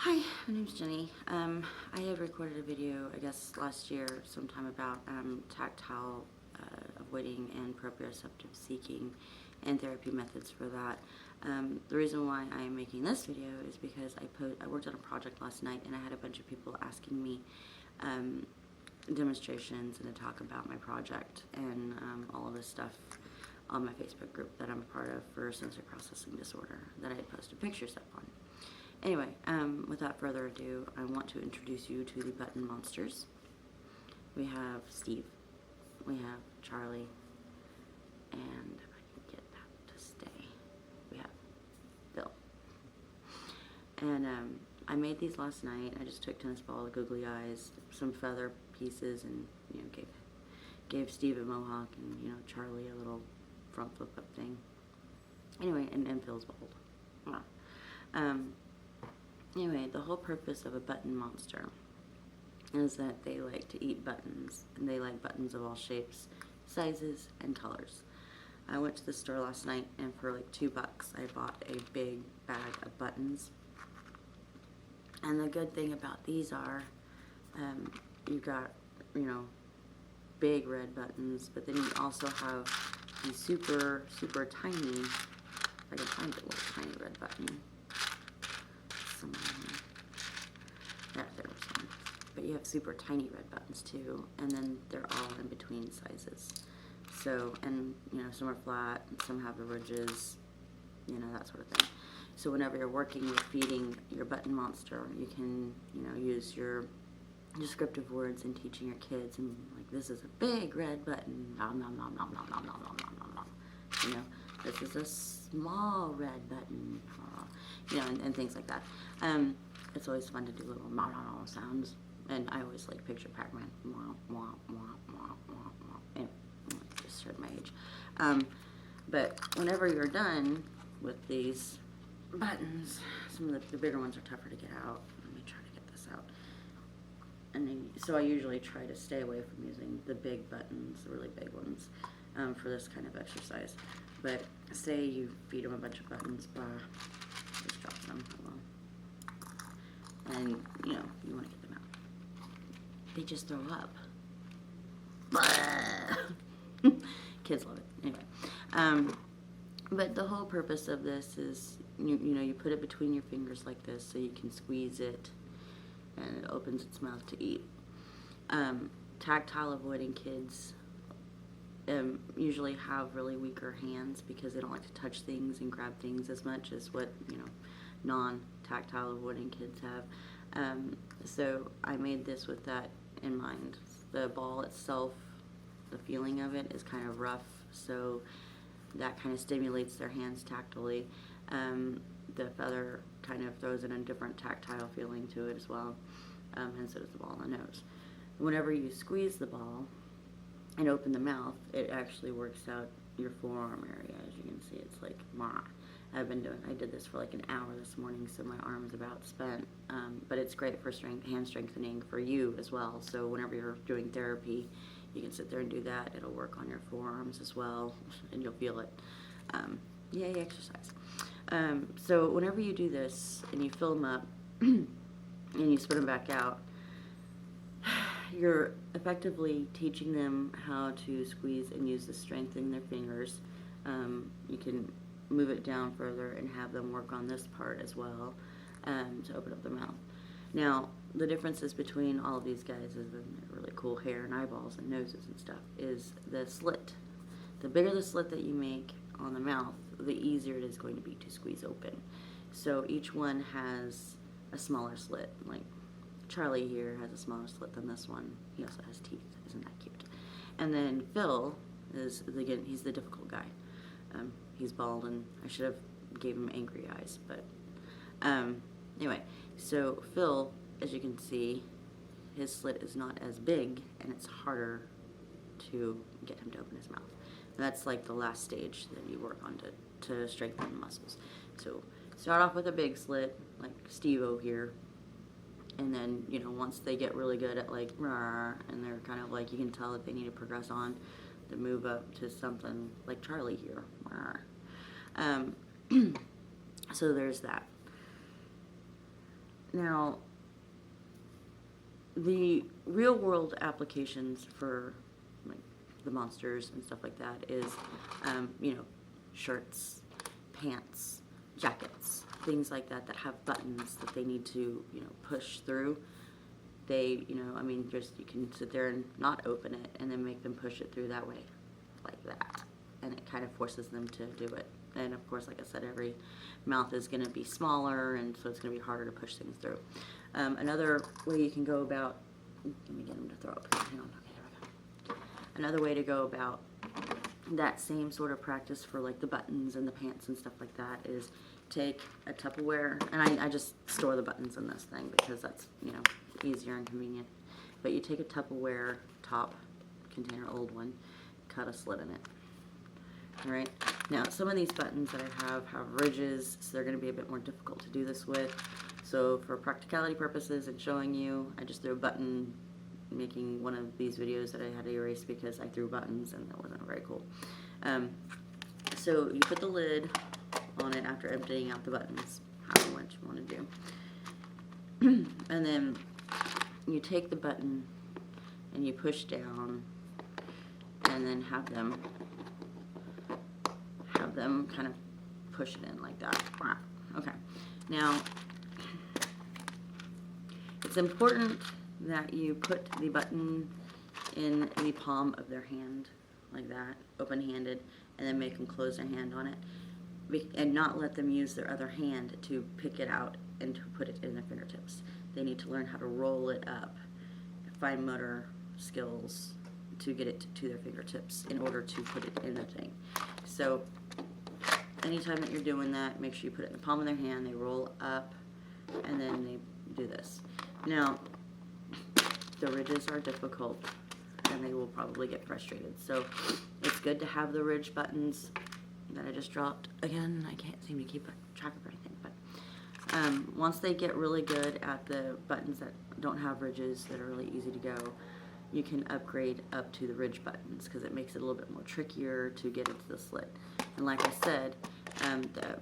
Hi, my name's Jenny. I had recorded a video, I guess last year sometime about tactile avoiding and proprioceptive seeking and therapy methods for that. The reason why I am making this video is because I worked on a project last night and I had a bunch of people asking me demonstrations and to talk about my project and all of this stuff on my Facebook group that I'm a part of for sensory processing disorder that I had posted pictures up on. Anyway, without further ado, I want to introduce you to the button monsters. We have Steve, we have Charlie, and if I can get that to stay, we have Bill. And I made these last night. I just took tennis ball, googly eyes, some feather pieces, and gave Steve a mohawk, and Charlie a little front flip up thing. Anyway, and Phil's bald. Wow. Anyway, the whole purpose of a button monster is that they like to eat buttons, and they like buttons of all shapes, sizes, and colors. I went to the store last night, and for like $2, I bought a big bag of buttons. And the good thing about these are, you got, big red buttons, but then you also have these super, super tiny, if I can find a little tiny red button. Yeah, there was one. But you have super tiny red buttons too, and then they're all in between sizes. So, and some are flat, and some have the ridges, that sort of thing. So whenever you're working with feeding your button monster, you can, use your descriptive words and teaching your kids, and like, this is a big red button, nom nom nom nom nom nom nom nom nom nom. This is a small red button, and things like that. It's always fun to do little ma ma ma sounds, and I always like picture Pac-Man. Wah, wah, wah, wah, wah, wah. Anyway, I just showed my age. But whenever you're done with these buttons, some of the bigger ones are tougher to get out. Let me try to get this out. And then, so I usually try to stay away from using the big buttons, the really big ones, for this kind of exercise. But say you feed them a bunch of buttons, just drop them. And you want to get them out. They just throw up. Kids love it. Anyway, but the whole purpose of this is you put it between your fingers like this so you can squeeze it, and it opens its mouth to eat. Tactile avoiding kids usually have really weaker hands because they don't like to touch things and grab things as much as what non-tactile avoiding kids have. So I made this with that in mind. The ball itself, the feeling of it is kind of rough, so that kind of stimulates their hands tactily. The feather kind of throws in a different tactile feeling to it as well, and so does the ball in the nose. Whenever you squeeze the ball and open the mouth, it actually works out your forearm area. As you can see, it's like, I did this for like an hour this morning, so my arm is about spent. But it's great for hand strengthening for you as well. So whenever you're doing therapy, you can sit there and do that. It'll work on your forearms as well, and you'll feel it. Yay, exercise. So whenever you do this and you fill them up and you spit them back out, you're effectively teaching them how to squeeze and use the strength in their fingers. You can move it down further and have them work on this part as well, to open up their mouth. Now, the differences between all of these guys is their really cool hair and eyeballs and noses and stuff is the slit. The bigger the slit that you make on the mouth, the easier it is going to be to squeeze open. So each one has a smaller slit. Like Charlie here has a smaller slit than this one. He also has teeth. Isn't that cute? And then Phil is, again, he's the difficult guy. He's bald, and I should have gave him angry eyes, but anyway, so Phil, as you can see, his slit is not as big, and it's harder to get him to open his mouth. And that's like the last stage that you work on to strengthen the muscles. So start off with a big slit, like Steve-O here, and then, once they get really good at like, and they're kind of like, you can tell that they need to progress on, to move up to something like Charlie here. So there's that. Now, the real world applications for like the monsters and stuff like that is, you know, shirts, pants, jackets, things like that that have buttons that they need to, you know, push through. They, you know, I mean, just you can sit there and not open it and then make them push it through that way, like that. And it kind of forces them to do it. And of course, like I said, every mouth is going to be smaller, and so it's going to be harder to push things through. Another way you can go about, let me get him to throw up here. Hang on. Okay, there we go. Another way to go about that same sort of practice for like the buttons and the pants and stuff like that is take a Tupperware, and I just store the buttons in this thing because that's, you know, easier and convenient. But you take a Tupperware top container, old one, cut a slit in it. All right. Now, some of these buttons that I have ridges, so they're going to be a bit more difficult to do this with. So for practicality purposes and showing you, I just threw a button, making one of these videos that I had to erase because I threw buttons and that wasn't very cool. So you put the lid on it after emptying out the buttons, however much you want to do. And then you take the button and you push down and then have them kind of push it in like that. Okay. Now, it's important that you put the button in the palm of their hand, like that, open-handed, and then make them close their hand on it, and not let them use their other hand to pick it out and to put it in their fingertips. They need to learn how to roll it up, fine motor skills to get it to their fingertips in order to put it in the thing. So anytime that you're doing that, make sure you put it in the palm of their hand, they roll up, and then they do this. Now, the ridges are difficult, and they will probably get frustrated. So it's good to have the ridge buttons that I just dropped. Again, I can't seem to keep track of everything, but once they get really good at the buttons that don't have ridges, that are really easy to go, you can upgrade up to the ridge buttons because it makes it a little bit more trickier to get into the slit. And like I said, the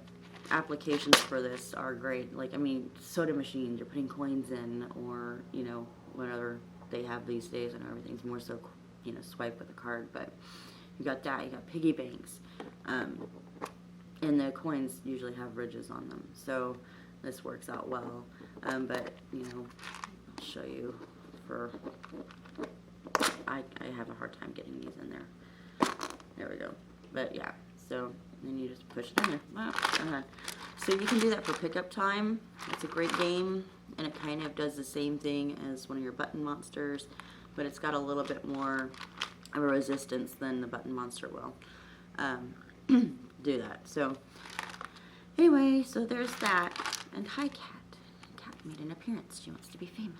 applications for this are great. Like, I mean, soda machines, you're putting coins in, or, you know, whatever they have these days. I know everything's more so, you know, swipe with a card, but you got that, you got piggy banks. And the coins usually have ridges on them, so this works out well. But, you know, I'll show you for, I have a hard time getting these in there. There we go. But yeah, so then you just push it in there. Wow. So you can do that for pickup time. It's a great game, and it kind of does the same thing as one of your button monsters, but it's got a little bit more of a resistance than the button monster will. Do that. So anyway, so there's that. And hi, Cat. Cat made an appearance. She wants to be famous.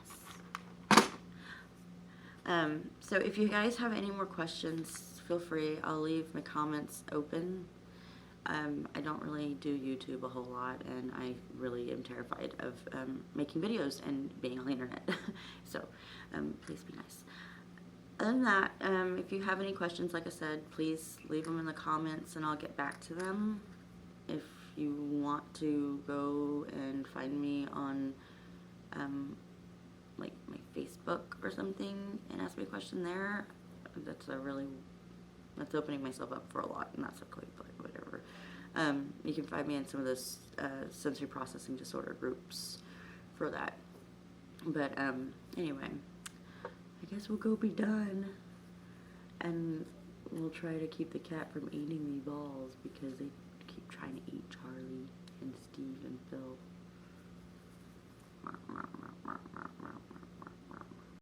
So if you guys have any more questions, feel free. I'll leave my comments open. I don't really do YouTube a whole lot, and I really am terrified of making videos and being on the internet. So please be nice. Other than that, if you have any questions, like I said, please leave them in the comments and I'll get back to them. If you want to go and find me on like my Facebook or something and ask me a question there, that's opening myself up for a lot, and that's okay, but whatever. You can find me in some of those sensory processing disorder groups for that. But anyway, I guess we'll go be done, and we'll try to keep the cat from eating the balls because they keep trying to eat Charlie and Steve and Phil.